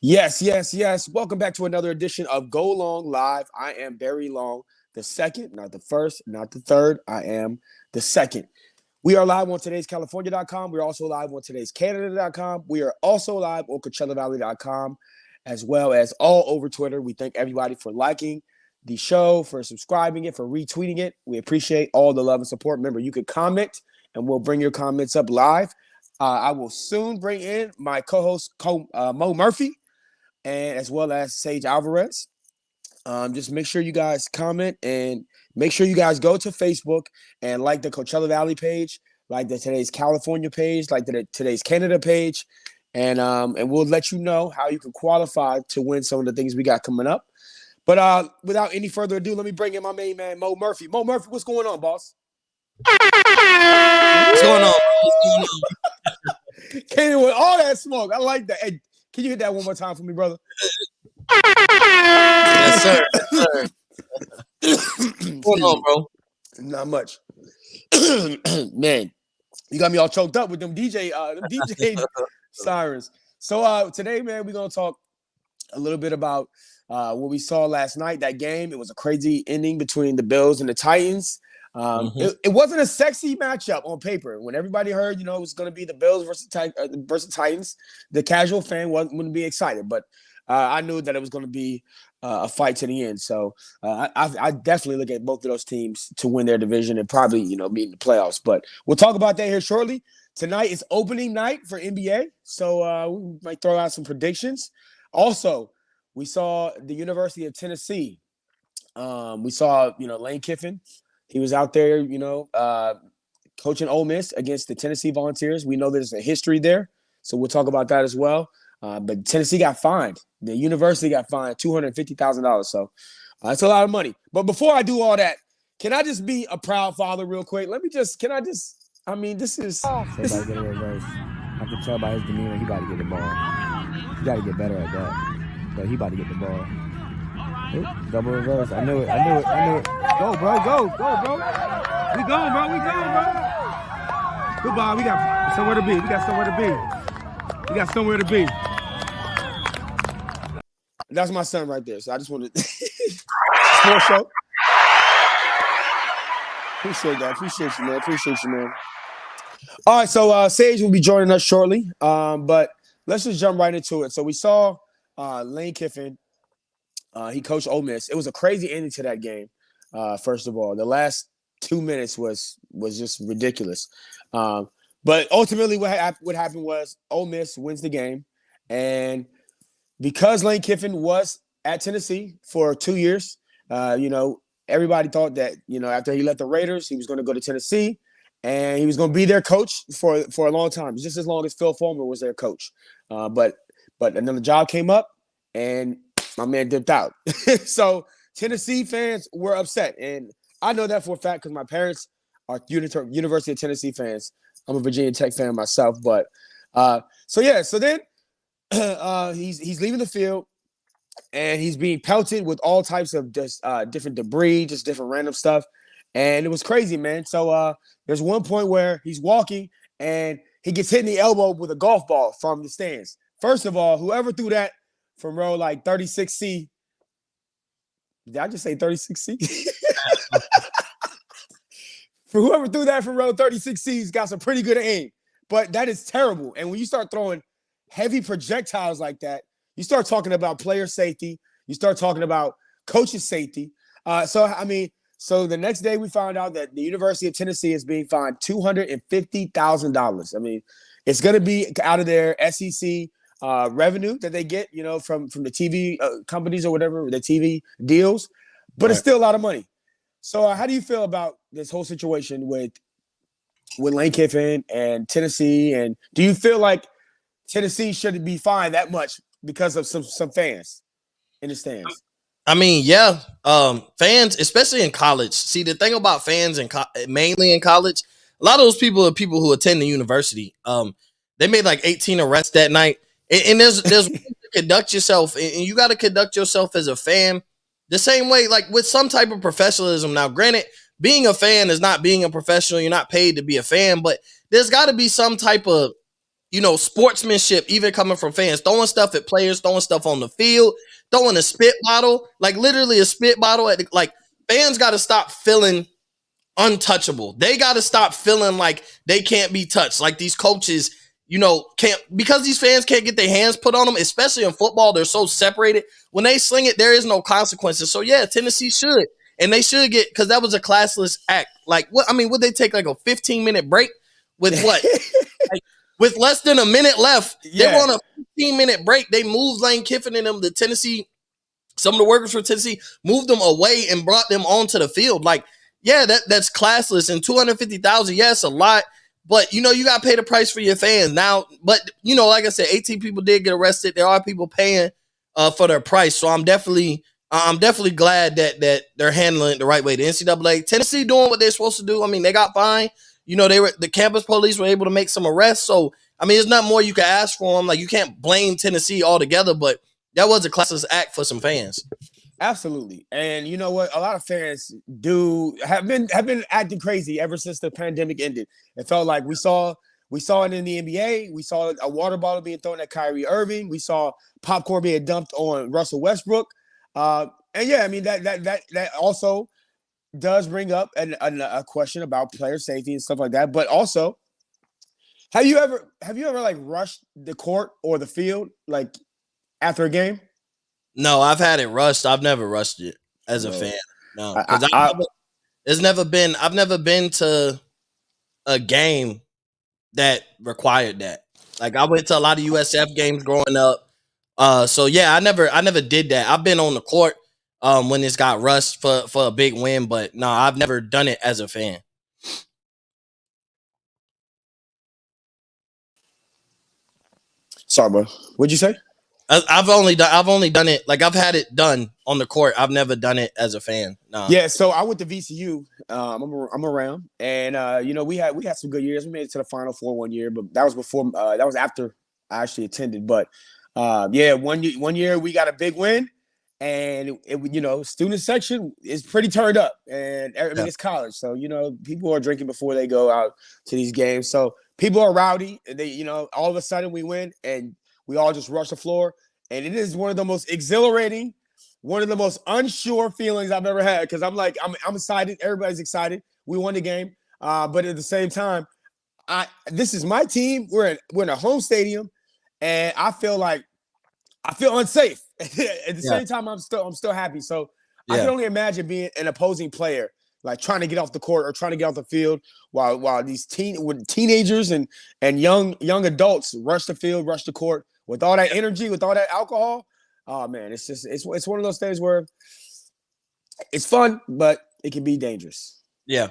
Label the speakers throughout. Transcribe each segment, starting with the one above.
Speaker 1: Yes, yes, yes. Welcome back to another edition of Go Long Live. I am Barry Long, the second, not the first, not the third. I am the second. We are live on today's California.com. We're also live on today's Canada.com. We are also live on CoachellaValley.com, as well as all over Twitter. We thank everybody for liking the show, for subscribing it, for retweeting it. We appreciate all the love and support. Remember, you could comment, and we'll bring your comments up live. I will soon bring in my co-host, Mo Murphy, and as well as Sage Alvarez. Just make sure you guys comment and make sure you guys go to Facebook and like the Coachella Valley page, like the Today's California page, like the Today's Canada page, and we'll let you know how you can qualify to win some of the things we got coming up. But without any further ado, let me bring in my main man, Mo Murphy. Mo Murphy, what's going on, boss?
Speaker 2: What's going on, bro? What's going on?
Speaker 1: Came in with all that smoke. I like that. Hey, can you hit that one more time for me, brother?
Speaker 2: Yes, sir. Yes, sir. What's going on, bro?
Speaker 1: Not much. Man, you got me all choked up with them DJ sirens. So today, man, we're gonna talk a little bit about what we saw last night. That game, it was a crazy ending between the Bills and the Titans. It wasn't a sexy matchup on paper. When everybody heard, it was going to be the Bills versus Titans, the casual fan wouldn't be excited. But I knew that it was going to be a fight to the end. So I definitely look at both of those teams to win their division and probably, meet in the playoffs. But we'll talk about that here shortly. Tonight is opening night for NBA. So we might throw out some predictions. Also, we saw the University of Tennessee. We saw, Lane Kiffin. He was out there, coaching Ole Miss against the Tennessee Volunteers. We know there's a history there, so we'll talk about that as well. But Tennessee got fined. The university got fined $250,000. So that's a lot of money. But before I do all that, can I just be a proud father real quick? This is. Everybody get a reverse. I can tell by his demeanor he about to get the ball. He got to get better at that. But he about to get the ball. Double reverse. I knew it. Go, bro. Go, bro. We going, bro. Goodbye. We got somewhere to be. That's my son right there. So I just wanted sports show. Appreciate that. Appreciate you, man. All right, so Sage will be joining us shortly. But let's just jump right into it. So we saw Lane Kiffin. He coached Ole Miss. It was a crazy ending to that game. First of all, the last 2 minutes was just ridiculous. But ultimately, what happened was Ole Miss wins the game, and because Lane Kiffin was at Tennessee for 2 years, everybody thought that after he left the Raiders, he was going to go to Tennessee, and he was going to be their coach for a long time, just as long as Phil Fulmer was their coach. But another job came up, and my man dipped out. So Tennessee fans were upset. And I know that for a fact because my parents are University of Tennessee fans. I'm a Virginia Tech fan myself. But so then he's leaving the field and he's being pelted with all types of just different debris, just different random stuff. And it was crazy, man. So there's one point where he's walking and he gets hit in the elbow with a golf ball from the stands. First of all, whoever threw that from row like 36C. Did I just say 36C? For whoever threw that from row 36C's got some pretty good aim. But that is terrible. And when you start throwing heavy projectiles like that, you start talking about player safety. You start talking about coach's safety. So the next day we found out that the University of Tennessee is being fined $250,000. I mean, it's going to be out of their SEC revenue that they get, from the TV companies or whatever, the TV deals, but It's still a lot of money. So how do you feel about this whole situation with Lane Kiffin and Tennessee? And do you feel like Tennessee should be fined that much because of some fans in the stands?
Speaker 2: I mean, yeah, fans, especially in college. See, the thing about fans mainly in college, a lot of those people are people who attend the university. They made like 18 arrests that night. And there's to conduct yourself, and you got to conduct yourself as a fan the same way, like with some type of professionalism. Now, granted, being a fan is not being a professional. You're not paid to be a fan, but there's got to be some type of sportsmanship, even coming from fans, throwing stuff at players, throwing stuff on the field, throwing a spit bottle, like literally a spit bottle like fans got to stop feeling untouchable. They got to stop feeling like they can't be touched. Like these coaches, can't, because these fans can't get their hands put on them, especially in football. They're so separated. When they sling it, there is no consequences. So yeah, Tennessee should. And they should get, because that was a classless act. Like, what? I mean, would they take like a 15-minute break with what? Like, with less than a minute left, they were on a 15-minute break. They moved Lane Kiffin and them to Tennessee. Some of the workers for Tennessee moved them away and brought them onto the field. Like, yeah, that's classless. And 250,000, yes, a lot. But you got to pay the price for your fans now. But like I said, 18 people did get arrested. There are people paying for their price. So I'm definitely glad that they're handling it the right way. The NCAA, Tennessee doing what they're supposed to do. I mean, they got fined. The campus police were able to make some arrests. So I mean, there's not more you can ask for them. Like, you can't blame Tennessee altogether, but that was a classless act for some fans.
Speaker 1: Absolutely. And you know what? A lot of fans have been acting crazy ever since the pandemic ended. It felt like we saw it in the NBA. We saw a water bottle being thrown at Kyrie Irving. We saw popcorn being dumped on Russell Westbrook. And yeah, I mean that also does bring up a question about player safety and stuff like that. But also, have you ever like rushed the court or the field like after a game?
Speaker 2: No, I've had it rushed. I've never rushed it as a fan. No, because I've never been to a game that required that. Like, I went to a lot of USF games growing up. So yeah, I never did that. I've been on the court when it's got rushed for a big win, but no, I've never done it as a fan.
Speaker 1: Sorry, bro. What'd you say?
Speaker 2: I've only done it, like, I've had it done on the court. I've never done it as a fan. No.
Speaker 1: Yeah, so I went to VCU. I'm around, and we had some good years. We made it to the Final Four one year, but that was before. That was after I actually attended. But yeah, one year we got a big win, and student section is pretty turned up, and I mean it's college, so people are drinking before they go out to these games. So people are rowdy, and they all of a sudden we win, and we all just rush the floor, and it is one of the most exhilarating, one of the most unsure feelings I've ever had, because I'm excited. Everybody's excited. We won the game, but at the same time, this is my team. We're in a home stadium, and I feel unsafe. At the same time, I'm still happy. So I can only imagine being an opposing player, like trying to get off the court or trying to get off the field while these teenagers and young adults rush the field, rush the court with all that energy, with all that alcohol. Oh man, it's one of those things where it's fun, but it can be dangerous.
Speaker 2: Yeah,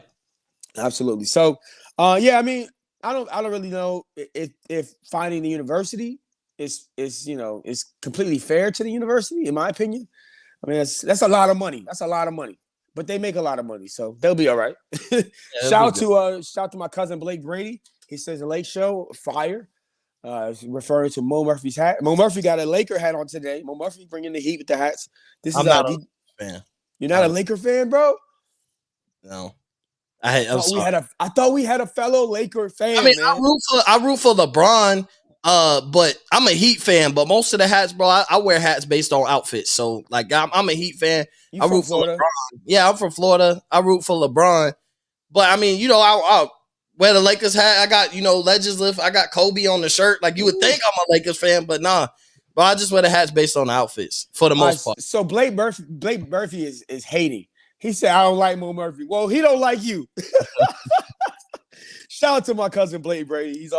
Speaker 1: absolutely. So, yeah, I mean, I don't really know if finding the university is completely fair to the university, in my opinion. I mean, that's a lot of money. That's a lot of money, but they make a lot of money, so they'll be all right. Shout out to my cousin Blake Brady. He says the Lake Show fire. Referring to Mo Murphy's hat. Mo Murphy got a Laker hat on today. Mo Murphy bringing the heat with the hats.
Speaker 2: I'm not a fan.
Speaker 1: You're not a Laker fan, bro?
Speaker 2: No.
Speaker 1: I thought we had a fellow Laker fan.
Speaker 2: I mean,
Speaker 1: man.
Speaker 2: I root for LeBron, but I'm a Heat fan. But most of the hats, bro, I wear hats based on outfits. So, like, I'm a Heat fan. I root for LeBron. Yeah, I'm from Florida. I root for LeBron. But I mean, I wear the Lakers hat. I got, Legends Lift. I got Kobe on the shirt. Like, you would think I'm a Lakers fan, but nah. But I just wear the hats based on the outfits for the most part.
Speaker 1: So Blake Murphy is hating. He said, I don't like Mo Murphy. Well, he don't like you. Shout out to my cousin Blake Brady. He's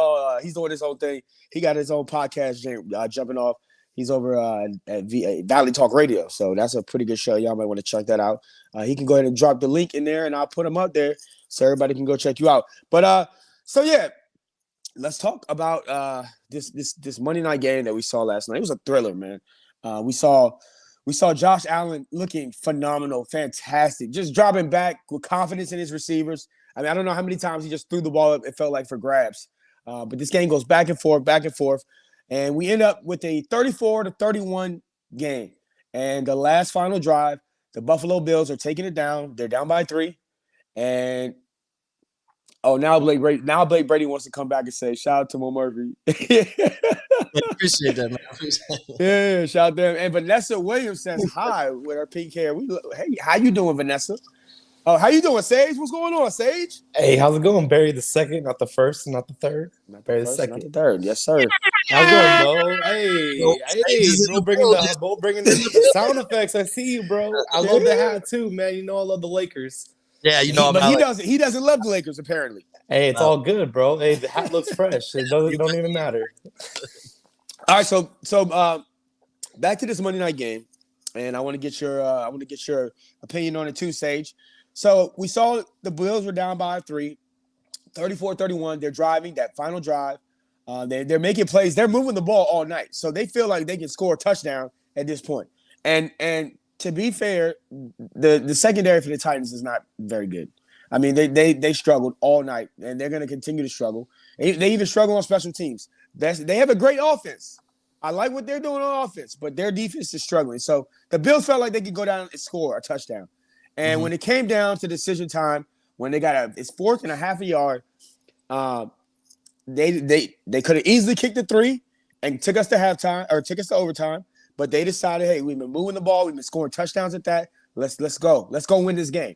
Speaker 1: doing his own thing. He got his own podcast, jumping off. He's over at Valley Talk Radio. So that's a pretty good show. Y'all might want to check that out. He can go ahead and drop the link in there, and I'll put him up there so everybody can go check you out. But so yeah, let's talk about this Monday night game that we saw last night. It was a thriller, man. We saw Josh Allen looking phenomenal, fantastic, just dropping back with confidence in his receivers. I mean, I don't know how many times he just threw the ball up. It felt like for grabs. But this game goes back and forth. And we end up with a 34-31 game. And the last final drive, the Buffalo Bills are taking it down. They're down by 3. And Oh, now Blake Brady wants to come back and say, shout out to Mo Murphy.
Speaker 2: Man, appreciate that, man. Appreciate it.
Speaker 1: Yeah, shout out to him. And Vanessa Williams says hi with her pink hair. Hey, how you doing, Vanessa? Oh, how you doing, Sage? What's going on, Sage?
Speaker 3: Hey, how's it going? Barry the second, not the first, not the third.
Speaker 1: Not
Speaker 3: Barry the
Speaker 1: first,
Speaker 3: second.
Speaker 1: not the third. Yes, sir.
Speaker 3: How's it going, bro? Hey,
Speaker 2: Yo, Sage is in the
Speaker 3: bro, bringing the sound effects. I see you, bro. I love the hat too, man. You know I love the Lakers.
Speaker 2: Yeah, you know,
Speaker 1: But he doesn't love the Lakers apparently.
Speaker 3: Hey, it's all good, bro. Hey, the hat looks fresh. It don't even matter.
Speaker 1: All right, so back to this Monday night game, and I want to get your opinion on it too, Sage. So we saw the Bills were down by 3, 34-31. They're driving that final drive. They're making plays. They're moving the ball all night, so they feel like they can score a touchdown at this point. And to be fair, the secondary for the Titans is not very good. I mean, they struggled all night, and they're going to continue to struggle. They even struggle on special teams. They have a great offense. I like what they're doing on offense, but their defense is struggling. So the Bills felt like they could go down and score a touchdown. And when it came down to decision time, when they got it's 4th and a half a yard, they could have easily kicked the 3 and took us to halftime or took us to overtime. But they decided, hey, we've been moving the ball, we've been scoring touchdowns at that. Let's go win this game.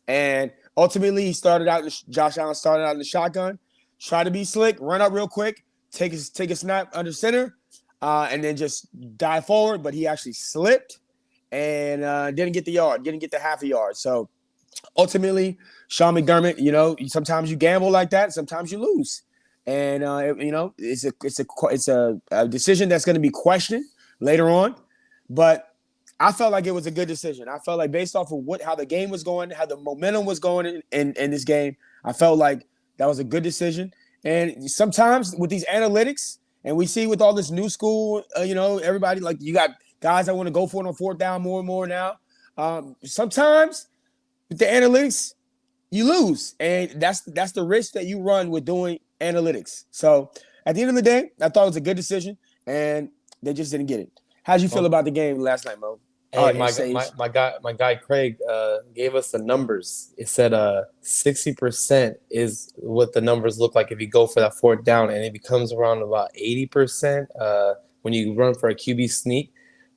Speaker 1: And ultimately, Josh Allen started out in the shotgun, try to be slick, run up real quick, take a snap under center, and then just dive forward. But he actually slipped and didn't get the half a yard. So ultimately, Sean McDermott, sometimes you gamble like that, sometimes you lose. And it's a decision that's going to be questioned later on. But I felt like it was a good decision. I felt like based off of how the game was going, how the momentum was going in this game, I felt like that was a good decision. And sometimes with these analytics, and we see with all this new school, everybody, like, you got guys that want to go for it on 4th down more and more now. Sometimes with the analytics, you lose. And that's the risk that you run with doing analytics. So at the end of the day, I thought it was a good decision, and they just didn't get it. How'd you feel about the game last night, Mo?
Speaker 3: Hey, my guy Craig gave us the numbers. It said 60% is what the numbers look like if you go for that 4th down, and it becomes around about 80% when you run for a QB sneak.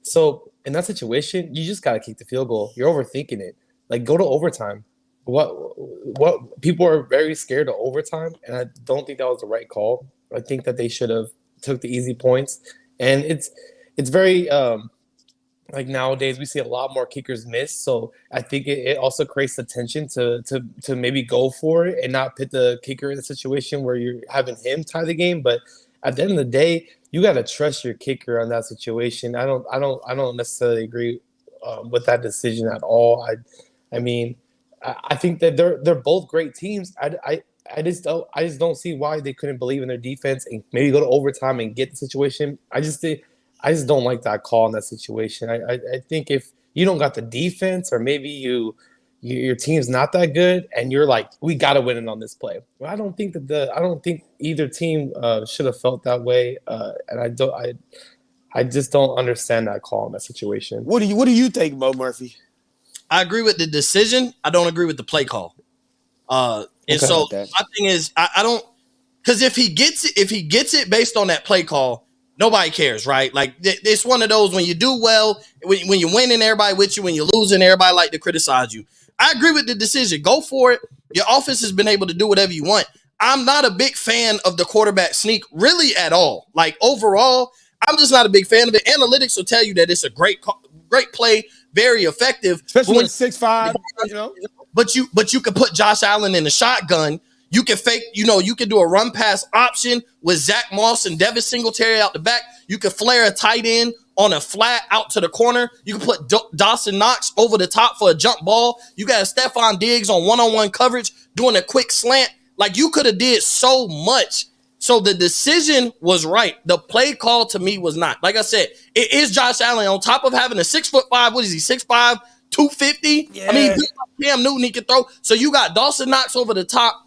Speaker 3: So in that situation, you just gotta kick the field goal. You're overthinking it. Like, go to overtime. What people are very scared of overtime, and I don't think that was the right call. I think that they should have took the easy points, and it's very like nowadays we see a lot more kickers miss. So I think it also creates the tension to maybe go for it and not put the kicker in a situation where you're having him tie the game. But at the end of the day, you got to trust your kicker on that situation. I don't necessarily agree with that decision at all. I mean, I think that they're both great teams. I just don't see why they couldn't believe in their defense and maybe go to overtime and get the situation. I just don't like that call in that situation. I think if you don't got the defense, or maybe your team's not that good and you're like, we got to win it on this play. Well, I don't think either team should have felt that way. And I just don't understand that call in that situation.
Speaker 1: What do you think, Mo Murphy?
Speaker 2: I agree with the decision. I don't agree with the play call. And so my thing is, I don't, because if he gets it based on that play call, nobody cares, right? Like, it's one of those when you do well, when you're winning, everybody with you. When you're losing, everybody like to criticize you. I agree with the decision. Go for it. Your offense has been able to do whatever you want. I'm not a big fan of the quarterback sneak, really, at all. Like, overall, I'm just not a big fan of it. Analytics will tell you that it's a great play, very effective,
Speaker 1: especially when 6'5",
Speaker 2: But you can put Josh Allen in the shotgun. You can fake, you can do a run pass option with Zach Moss and Devin Singletary out the back. You can flare a tight end on a flat out to the corner. You can put Dawson Knox over the top for a jump ball. You got Stephon Diggs on one-on-one coverage doing a quick slant. Like, you could have did so much. So the decision was right. The play call to me was not. Like I said, it is Josh Allen on top of having a 6'5", what is he, 6'5", 250? Yeah. I mean, Cam Newton, he can throw. So you got Dawson Knox over the top.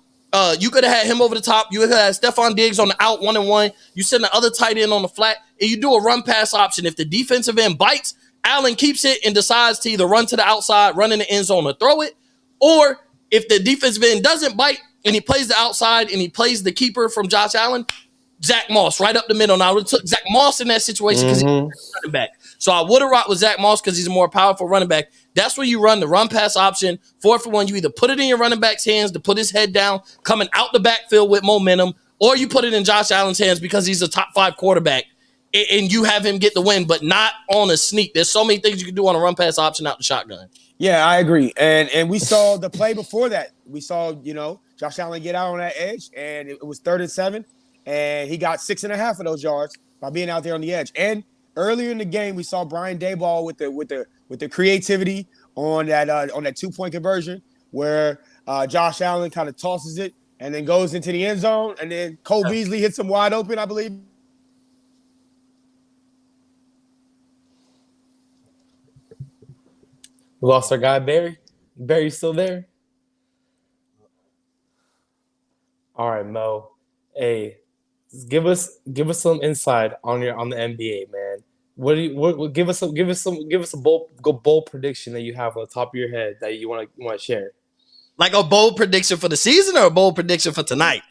Speaker 2: You could have had him over the top. You could have had Stephon Diggs on the out 1-and-1. You send the other tight end on the flat, and you do a run pass option. If the defensive end bites, Allen keeps it and decides to either run to the outside, run in the end zone, or throw it. Or if the defensive end doesn't bite, and he plays the outside and he plays the keeper from Josh Allen, Zach Moss right up the middle. Now I would have took Zach Moss in that situation because he's running back. So I would have rocked with Zach Moss because he's a more powerful running back. That's where you run the run pass option. 4-for-1, you either put it in your running back's hands to put his head down, coming out the backfield with momentum, or you put it in Josh Allen's hands because he's a top 5 quarterback and you have him get the win, but not on a sneak. There's so many things you can do on a run pass option out the shotgun.
Speaker 1: Yeah, I agree. And we saw the play before that. We saw, Josh Allen get out on that edge, and it was 3rd and 7, and he got 6.5 of those yards by being out there on the edge. And earlier in the game, we saw Brian Daboll with the creativity on that 2-point conversion where Josh Allen kind of tosses it and then goes into the end zone, and then Cole Beasley hits him wide open, I believe.
Speaker 3: We lost our guy Barry. Barry still there? All right, Mo. Hey, give us some insight on the NBA, man. What give us a bold prediction that you have on the top of your head that you want to share.
Speaker 2: Like a bold prediction for the season or a bold prediction for tonight?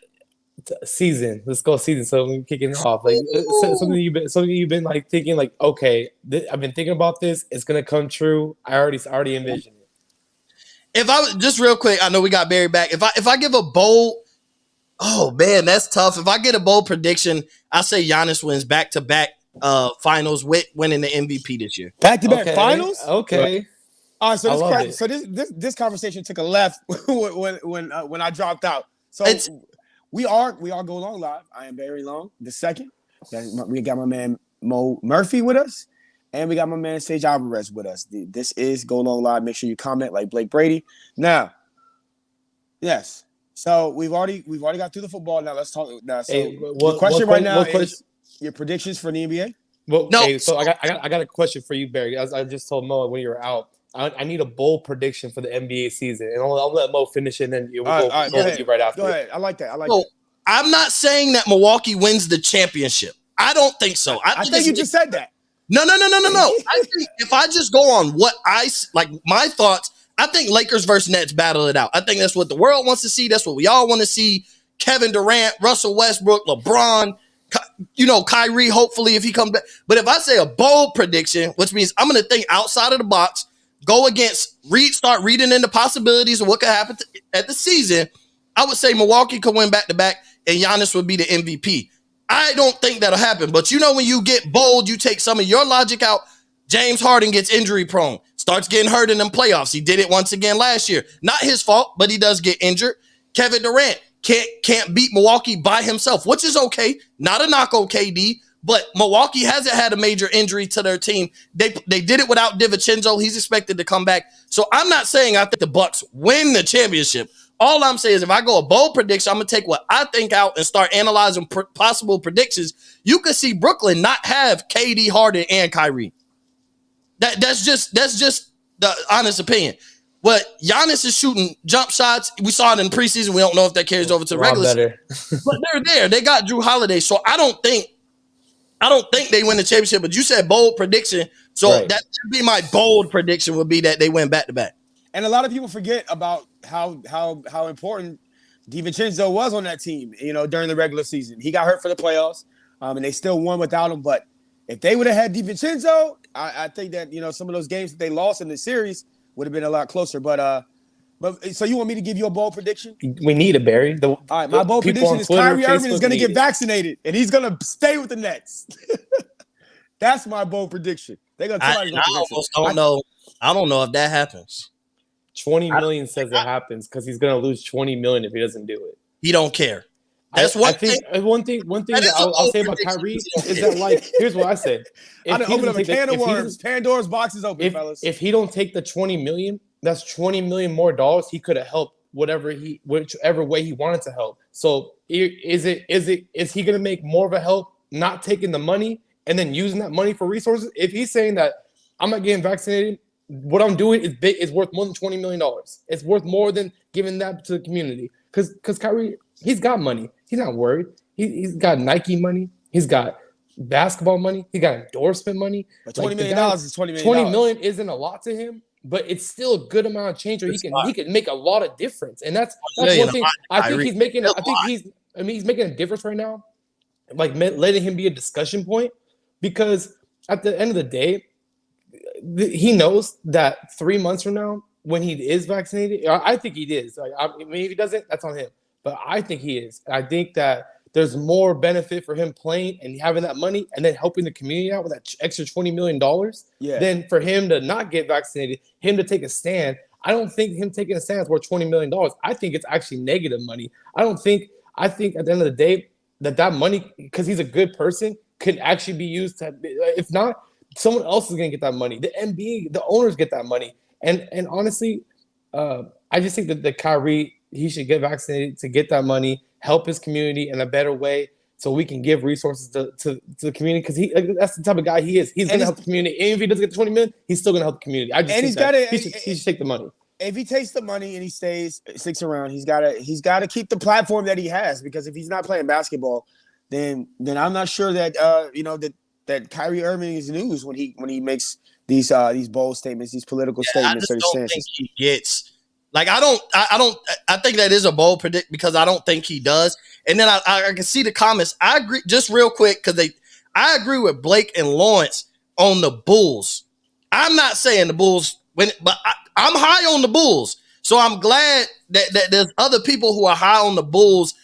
Speaker 3: Season. Let's go season. So we're kicking it off. Like something you've been like thinking like, okay, I've been thinking about this. It's gonna come true. I already envisioned it.
Speaker 2: If I just real quick, I know we got Barry back. If I give a bold, oh man, that's tough. If I get a bold prediction, I say Giannis wins back-to-back finals with winning the MVP this year.
Speaker 1: Back-to-back finals?
Speaker 3: Okay.
Speaker 1: Right. All right, so this conversation took a left when I dropped out. So we are going long live. I am Barry Long, the second. We got my man Mo Murphy with us, and we got my man Sage Alvarez with us. This is Go Long Live. Make sure you comment like Blake Brady. Now, yes. So we've already got through the football. Now let's talk. Now, so the question right now is your predictions for the NBA.
Speaker 3: Well, no. Hey, so I got a question for you, Barry. As I just told Mo when you were out, I need a bold prediction for the NBA season, and I'll let Mo finish it, and then we'll go with you right after.
Speaker 1: Go ahead. I like that.
Speaker 2: I'm not saying that Milwaukee wins the championship. I don't think so.
Speaker 1: I think you just said that.
Speaker 2: No. I think if I just go on what I like, my thoughts, I think Lakers versus Nets battle it out. I think that's what the world wants to see. That's what we all want to see. Kevin Durant, Russell Westbrook, LeBron, Kyrie, hopefully if he comes back. But if I say a bold prediction, which means I'm going to think outside of the box, go against, start reading into possibilities of what could happen at the season, I would say Milwaukee could win back-to-back and Giannis would be the MVP. I don't think that'll happen. But when you get bold, you take some of your logic out. James Harden gets injury prone, starts getting hurt in them playoffs. He did it once again last year. Not his fault, but he does get injured. Kevin Durant can't beat Milwaukee by himself, which is okay. Not a knock on KD, but Milwaukee hasn't had a major injury to their team. They did it without DiVincenzo. He's expected to come back. So I'm not saying I think the Bucks win the championship. All I'm saying is if I go a bold prediction, I'm going to take what I think out and start analyzing possible predictions. You could see Brooklyn not have KD, Harden, and Kyrie. That's just the honest opinion. But Giannis is shooting jump shots. We saw it in preseason. We don't know if that carries over to the regular season. But they're there. They got Drew Holiday. So I don't think they win the championship. But you said bold prediction. So that should be my bold prediction would be that they win back-to-back.
Speaker 1: And a lot of people forget about how important DiVincenzo was on that team, during the regular season. He got hurt for the playoffs, and they still won without him. But if they would have had DiVincenzo, I think that, some of those games that they lost in the series would have been a lot closer. But so you want me to give you a bold prediction?
Speaker 3: We need it, Barry.
Speaker 1: All right, my bold prediction is Kyrie Irving is going to get vaccinated, and he's going to stay with the Nets. That's my bold prediction. They're going to
Speaker 2: I almost don't know. I don't know if that happens.
Speaker 3: 20 million says it happens because he's going to lose 20 million if he doesn't do it.
Speaker 2: He don't care. That's
Speaker 3: one thing that I'll say about Kyrie is that, like, here's what I say.
Speaker 1: I done opened up a can of worms. Pandora's box is open, fellas.
Speaker 3: If he don't take the 20 million, that's 20 million more dollars he could have helped whichever way he wanted to help. So is he going to make more of a help not taking the money and then using that money for resources? If he's saying that I'm not getting vaccinated, what I'm doing is worth more than $20 million. It's worth more than giving that to the community. Because Kyrie, he's got money. He's not worried. He's got Nike money. He's got basketball money. He got endorsement money.
Speaker 1: But $20 million is $20 million.
Speaker 3: 20 million isn't a lot to him. but it's still a good amount of change where
Speaker 2: It's
Speaker 3: he can make a lot of difference. And that's one thing I think
Speaker 2: Kyrie.
Speaker 3: he's making. He's making a difference right now, like letting him be a discussion point, because at the end of the day, he knows that 3 months from now, when he is vaccinated, I think he is. Like, I mean, if he doesn't, that's on him. But I think he is. I think that there's more benefit for him playing and having that money and then helping the community out with that extra $20 million than for him to not get vaccinated, him to take a stand. I don't think him taking a stand is worth $20 million. I think it's actually negative money. I think at the end of the day that money, because he's a good person, could actually be used to, if not, someone else is going to get that money. The NBA, the owners get that money. And honestly, I just think that the Kyrie, he should get vaccinated to get that money, help his community in a better way, so we can give resources to the community, because that's the type of guy he is. He's going to help the community. And if he doesn't get the 20 million, he's still going to help the community. He should take the money.
Speaker 1: If he takes the money and he sticks around, he's got to keep the platform that he has, because if he's not playing basketball, then I'm not sure that that Kyrie Irving is news when he makes these bold statements, these political statements.
Speaker 2: I just don't think he gets. Like, I think that is a bold predict, because I don't think he does. And then I can see the comments. I agree, just real quick, because I agree with Blake and Lawrence on the Bulls. I'm not saying the Bulls win, but I'm high on the Bulls. So I'm glad that there's other people who are high on the Bulls,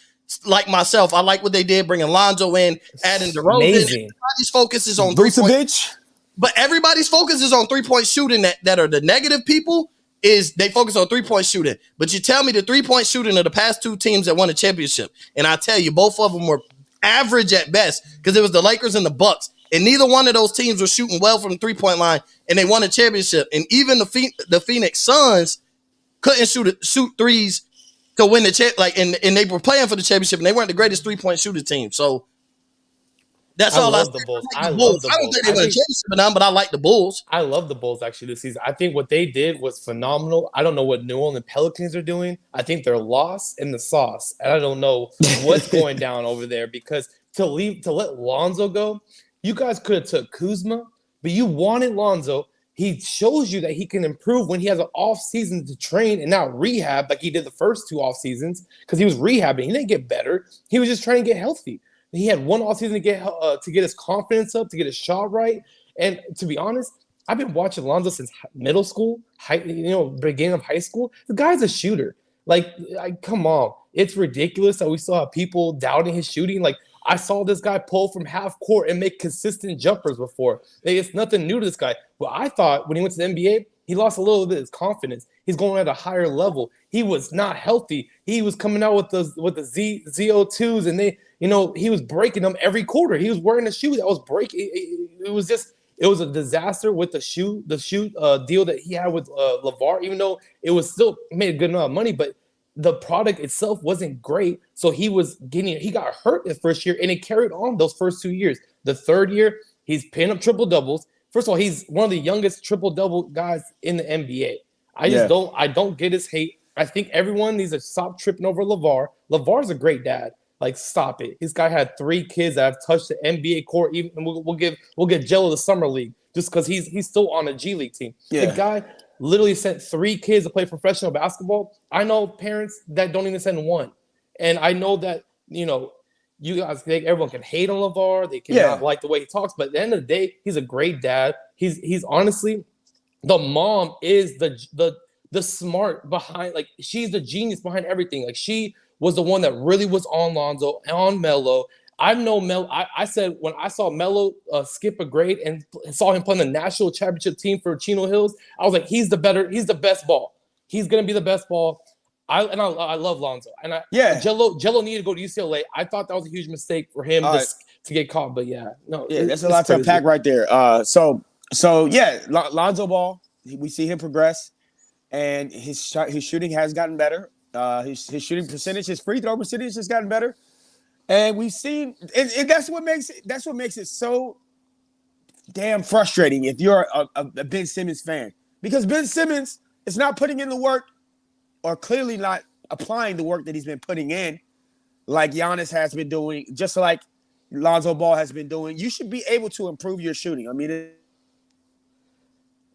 Speaker 2: like myself. I like what they did, bringing Lonzo in, adding DeRozan. Everybody's focus is on
Speaker 1: Vucevic.
Speaker 2: But everybody's focus is on 3-point shooting. That are the negative people, is they focus on 3-point shooting. But you tell me the 3-point shooting of the past two teams that won a championship, and I tell you, both of them were average at best, because it was the Lakers and the Bucks, and neither one of those teams were shooting well from the 3-point line, and they won a championship. And even the Phoenix Suns couldn't shoot threes to win the and they were playing for the championship, and they weren't the greatest 3-point shooter team. So that's all I love the Bulls. I love the Bulls. I don't think they won a championship, but I like the Bulls.
Speaker 3: I love the Bulls actually this season. I think what they did was phenomenal. I don't know what New Orleans Pelicans are doing. I think they're lost in the sauce, and I don't know what's going down over there, because to let Lonzo go, you guys could have took Kuzma, but you wanted Lonzo. He shows you that he can improve when he has an off season to train and not rehab like he did the first 2 off seasons, because he was rehabbing. He didn't get better. He was just trying to get healthy. He had one off season to get his confidence up, to get his shot right. And to be honest, I've been watching Lonzo since middle school, beginning of high school. The guy's a shooter. Like, come on. It's ridiculous that we still have people doubting his shooting. Like, I saw this guy pull from half court and make consistent jumpers before. It's nothing new to this guy. Well, I thought when he went to the NBA, he lost a little bit of his confidence. He's going at a higher level. He was not healthy. He was coming out with the ZO2s, and he was breaking them every quarter. He was wearing a shoe that was breaking. It was a disaster with the shoe deal that he had with LeVar, even though it was still made a good amount of money, but the product itself wasn't great. So he got hurt his first year, and it carried on those first 2 years. The third year, he's picking up triple doubles. First of all, he's one of the youngest triple double guys in the NBA. I don't get his hate. I think everyone needs to stop tripping over LeVar. LeVar's a great dad. Like, stop it. This guy had 3 kids that have touched the NBA court. Even we'll get Jello the summer league just because he's still on a G League team. Yeah. The guy literally sent 3 kids to play professional basketball. I know parents that don't even send 1, and I know that you guys think everyone can hate on LeVar. They cannot like the way he talks, but at the end of the day, he's a great dad. He's honestly, the mom is the smart behind. Like, she's the genius behind everything. Like, she was the one that really was on Lonzo, on Melo. I know Melo. I said when I saw Melo skip a grade and saw him playing the national championship team for Chino Hills, I was like, he's the best ball. He's gonna be the best ball. I love Lonzo. And Jello needed to go to UCLA. I thought that was a huge mistake for him to get caught. But
Speaker 1: that's a lot to unpack right there. So Lonzo Ball, we see him progress, and his shooting has gotten better. His shooting percentage, his free throw percentage has gotten better, and we've seen, and that's what makes it so damn frustrating if you're a Ben Simmons fan, because Ben Simmons is not putting in the work, or clearly not applying the work that he's been putting in, like Giannis has been doing, just like Lonzo Ball has been doing. You should be able to improve your shooting. I mean,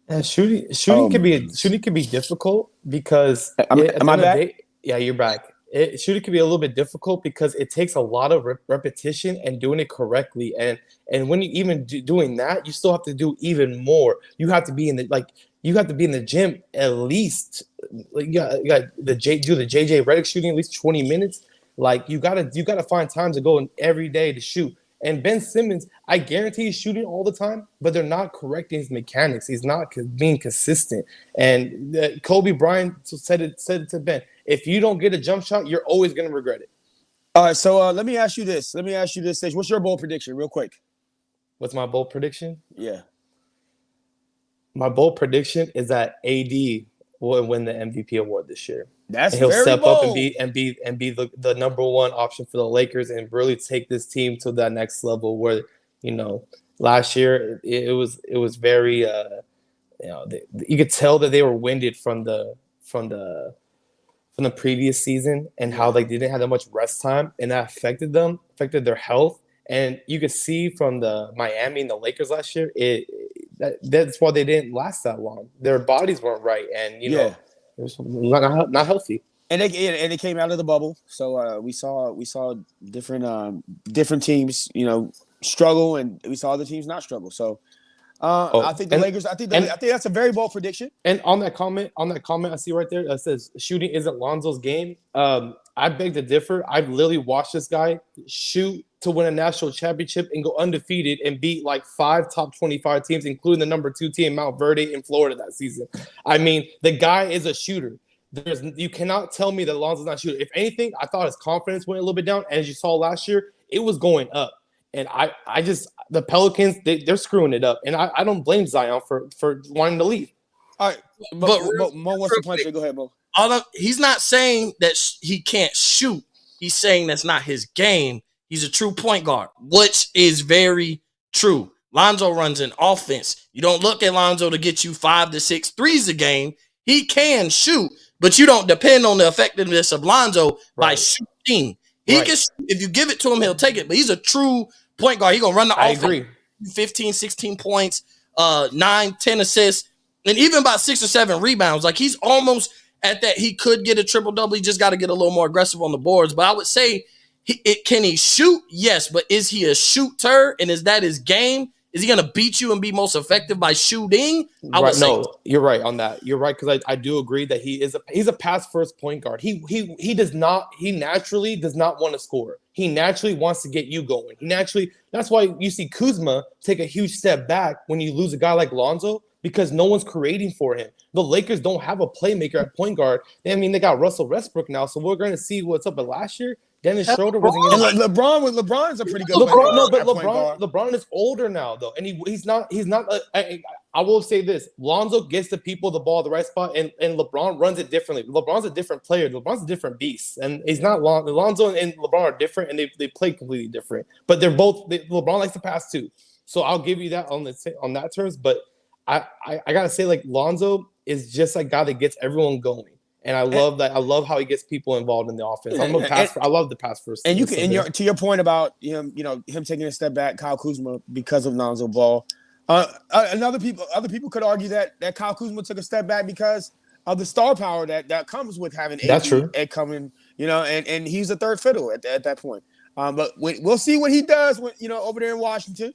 Speaker 3: And shooting
Speaker 1: Oh
Speaker 3: shooting
Speaker 1: my goodness.
Speaker 3: shooting can be difficult because
Speaker 1: Am,
Speaker 3: at
Speaker 1: am
Speaker 3: the
Speaker 1: I
Speaker 3: end of the
Speaker 1: back?
Speaker 3: day, yeah, you're back. Shooting can be a little bit difficult because it takes a lot of repetition and doing it correctly. And when you even doing that, you still have to do even more. You have to be in the you have to be in the gym at least like you got do the JJ Redick shooting at least 20 minutes. Like you gotta find time to go in every day to shoot. And Ben Simmons, I guarantee he's shooting all the time, but they're not correcting his mechanics. He's not being consistent. And Kobe Bryant said it to Ben: if you don't get a jump shot, you're always going to regret it.
Speaker 1: All right, so let me ask you this. Let me ask you this, Sage. What's your bold prediction, real quick?
Speaker 3: What's my bold prediction?
Speaker 1: Yeah.
Speaker 3: My bold prediction is that AD will win the MVP award this year.
Speaker 1: That's
Speaker 3: And he'll
Speaker 1: very
Speaker 3: step up and
Speaker 1: bold.
Speaker 3: be the number one option for the Lakers and really take this team to that next level where you know last year it was very you could tell that they were winded from the previous season and how they didn't have that much rest time and that affected their health. And you could see from the Miami and the Lakers last year, that's why they didn't last that long. Their bodies weren't right, and
Speaker 1: Yeah.
Speaker 3: it was not healthy.
Speaker 1: And it came out of the bubble, so we saw different teams, struggle, and we saw other teams not struggle. So I think the Lakers. I think that's a very bold prediction.
Speaker 3: And on that comment, I see right there that says shooting isn't Lonzo's game. I beg to differ. I've literally watched this guy shoot to win a national championship and go undefeated and beat like 5 top 25 teams, including the number 2 team, Mount Verde in Florida that season. I mean, the guy is a shooter. You cannot tell me that Lonzo's not a shooter. If anything, I thought his confidence went a little bit down. And as you saw last year, it was going up. And I just the Pelicans, they're screwing it up. And I don't blame Zion for wanting to leave.
Speaker 1: All right, but Mo wants to punch it. Go ahead, Mo.
Speaker 2: He's not saying that he can't shoot. He's saying that's not his game. He's a true point guard, which is very true. Lonzo runs an offense. You don't look at Lonzo to get you 5 to 6 threes a game. He can shoot, but you don't depend on the effectiveness of Lonzo by shooting. He can shoot. If you give it to him, he'll take it. But he's a true point guard. He's going to run the offense.
Speaker 3: I agree.
Speaker 2: 15, 16 points, 9, 10 assists, and even about 6 or 7 rebounds. Like he's almost at that. He could get a triple-double. He just got to get a little more aggressive on the boards. But I would say, can he shoot? Yes. But is he a shooter? And is that his game? Is he going to beat you and be most effective by shooting? I would say.
Speaker 3: No, you're right on that. You're right because I do agree that he's a pass first point guard. He naturally does not want to score. He naturally wants to get you going. That's why you see Kuzma take a huge step back when you lose a guy like Lonzo because no one's creating for him. The Lakers don't have a playmaker at point guard. They got Russell Westbrook now, so we're going to see what's up. But last year, Dennis Schroeder wasn't
Speaker 1: getting LeBron's a pretty good
Speaker 3: LeBron. No, but
Speaker 1: LeBron.
Speaker 3: LeBron is older now, though, and he's not. I will say this: Lonzo gets the people the ball at the right spot, and LeBron runs it differently. LeBron's a different player. LeBron's a different beast, and he's not Lonzo and LeBron are different, and they play completely different. But they're both. LeBron likes to pass too, so I'll give you that on that terms. But I gotta say, like Lonzo is just a guy that gets everyone going. And I love that. I love how he gets people involved in the offense. I love the pass first.
Speaker 1: And to your point about him, him taking a step back, Kyle Kuzma because of Lonzo Ball. Other people could argue that Kyle Kuzma took a step back because of the star power that comes with having AD coming, and he's a third fiddle at that point. But we'll see what he does when, over there in Washington.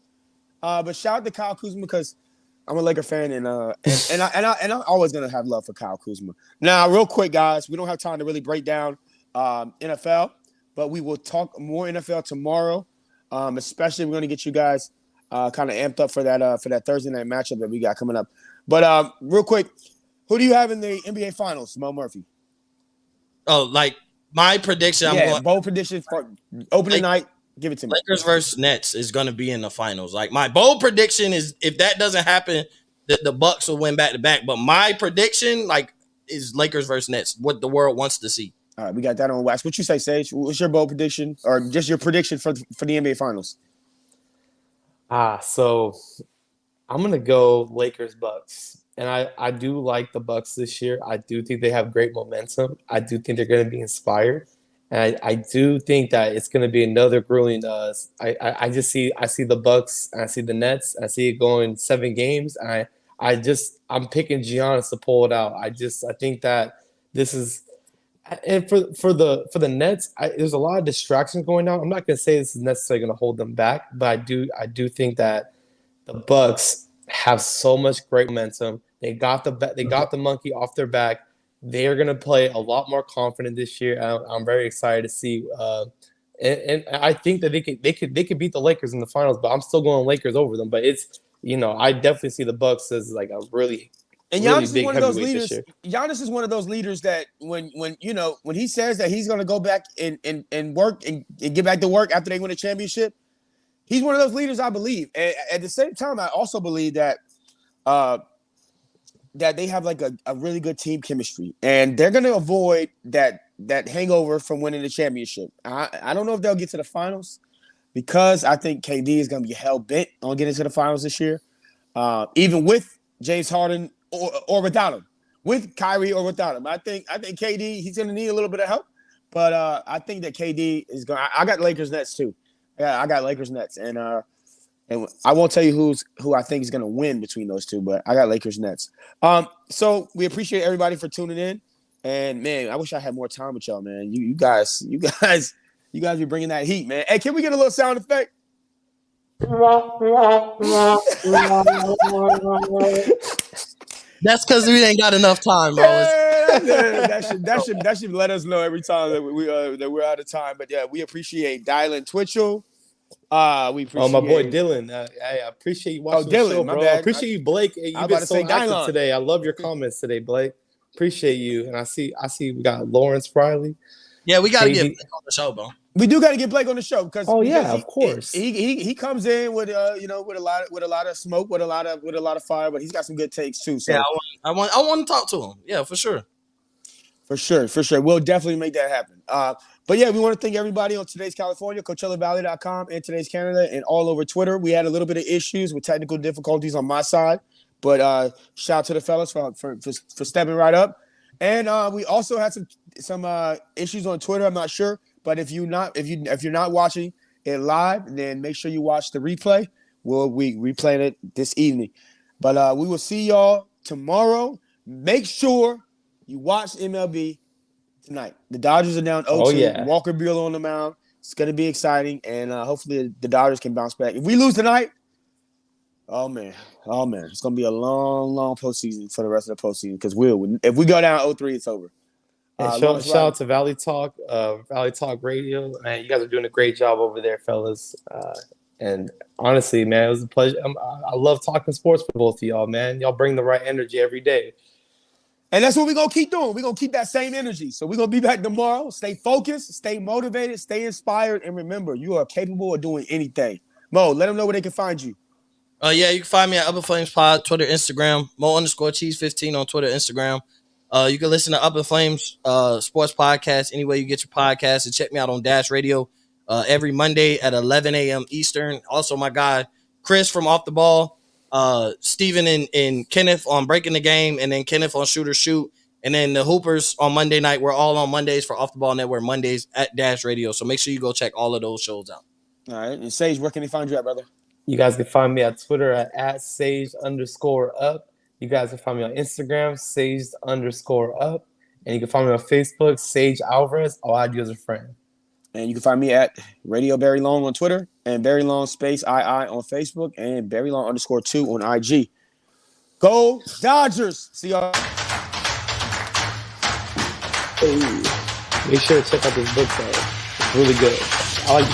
Speaker 1: But shout out to Kyle Kuzma because I'm a Laker fan, and I'm always gonna have love for Kyle Kuzma. Now, real quick, guys, we don't have time to really break down NFL, but we will talk more NFL tomorrow. Especially, we're gonna get you guys kind of amped up for that Thursday night matchup that we got coming up. But real quick, who do you have in the NBA Finals, Mo Murphy?
Speaker 2: Oh, like my prediction.
Speaker 1: Bold prediction for opening night. Give it to me.
Speaker 2: Lakers versus Nets is going to be in the finals. Like my bold prediction is, if that doesn't happen, the Bucks will win back to back. But my prediction, is Lakers versus Nets. What the world wants to see.
Speaker 1: All right, we got that on wax. What you say, Sage? What's your bold prediction, or just your prediction for the NBA Finals?
Speaker 3: So I'm gonna go Lakers Bucks, and I do like the Bucks this year. I do think they have great momentum. I do think they're going to be inspired. And I do think that it's going to be another grueling. I see the Bucks, and I see the Nets, and I see it going 7 games. And I'm picking Giannis to pull it out. I think that this is, and for the Nets, there's a lot of distractions going on. I'm not gonna say this is necessarily gonna hold them back, but I do think that the Bucks have so much great momentum. They got the monkey off their back. They are gonna play a lot more confident this year. I'm very excited to see. And I think that they could beat the Lakers in the finals, but I'm still going Lakers over them. But it's, I definitely see the Bucks as like a really,
Speaker 1: and
Speaker 3: really
Speaker 1: Giannis
Speaker 3: big
Speaker 1: is one of those
Speaker 3: heavyweight this
Speaker 1: leaders.
Speaker 3: year.
Speaker 1: Giannis is one of those leaders that when he says that he's going to go back and work and get back to work after they win a championship, he's one of those leaders I believe. And at the same time, I also believe that that they have like a really good team chemistry, and they're going to avoid that hangover from winning the championship. I don't know if they'll get to the finals because I think KD is going to be hell bent on getting to the finals this year, even with James Harden or without him, with Kyrie or without him. I think KD, he's going to need a little bit of help, but I think that KD is going. I got Lakers Nets too. Yeah, I got Lakers Nets, and I won't tell you who I think is going to win between those two, but I got Lakers Nets. So we appreciate everybody for tuning in, and man, I wish I had more time with y'all, man. You guys be bringing that heat, man. Hey, can we get a little sound effect?
Speaker 2: That's because we ain't got enough time, bro.
Speaker 1: That should let us know every time that we're out of time. But yeah, we appreciate Dylan Twitchell. We appreciate
Speaker 3: my boy Dylan. I appreciate you watching the show, bro. I appreciate you, Blake. You've been so active today. I love your comments today, Blake. Appreciate you. And I see we got Lawrence Riley.
Speaker 2: Yeah, we got to get Blake on the show, bro.
Speaker 1: We do got to get Blake on the show because
Speaker 3: of course
Speaker 1: he comes in with with a lot of smoke, with a lot of fire, but he's got some good takes too. So
Speaker 2: yeah, I want to talk to him. Yeah, for sure.
Speaker 1: For sure. We'll definitely make that happen. But yeah, we want to thank everybody on Today's California, CoachellaValley.com, and Today's Canada, and all over Twitter. We had a little bit of issues with technical difficulties on my side, but shout out to the fellas for stepping right up. And we also had some issues on Twitter. I'm not sure, but if you're not watching it live, then make sure you watch the replay. We replaying it this evening. But we will see y'all tomorrow. Make sure you watch MLB tonight. The Dodgers are down 0-2.
Speaker 3: Oh, yeah.
Speaker 1: Walker Buehler on the mound. It's going to be exciting, and hopefully the Dodgers can bounce back. If we lose tonight, oh man, it's going to be a long, long postseason for the rest of the postseason because if we go down 0-3, it's over.
Speaker 3: Shout out to Valley Talk Radio. Man, you guys are doing a great job over there, fellas. And honestly, man, it was a pleasure. I love talking sports with both of y'all, man. Y'all bring the right energy every day.
Speaker 1: And that's what we're going to keep doing. We're going to keep that same energy. So we're going to be back tomorrow. Stay focused, stay motivated, stay inspired, and remember, you are capable of doing anything. Mo, let them know where they can find you.
Speaker 2: Yeah, you can find me at Up in Flames Pod, Twitter, Instagram, Mo_Cheese15 on Twitter, Instagram. You can listen to Up in Flames Sports Podcast anywhere you get your podcasts, and check me out on Dash Radio every Monday at 11 a.m. Eastern. Also, my guy, Chris from Off the Ball, Steven and Kenneth on Breaking the Game, and then Kenneth on Shoot or Shoot, and then the Hoopers on Monday night. We're all on Mondays for Off the Ball Network, Mondays at Dash Radio. So make sure you go check all of those shows out.
Speaker 1: All right. And Sage, where can they find you at, brother?
Speaker 3: You guys can find me at Twitter at Sage_up. You guys can find me on Instagram, Sage_up. And you can find me on Facebook, Sage Alvarez. I'll add you as a friend.
Speaker 1: And you can find me at Radio Barry Long on Twitter, and Barry Long _II on Facebook, and Barry Long _2 on IG. Go Dodgers! See y'all.
Speaker 3: Hey, make sure to check out this book, though. It's really good. I like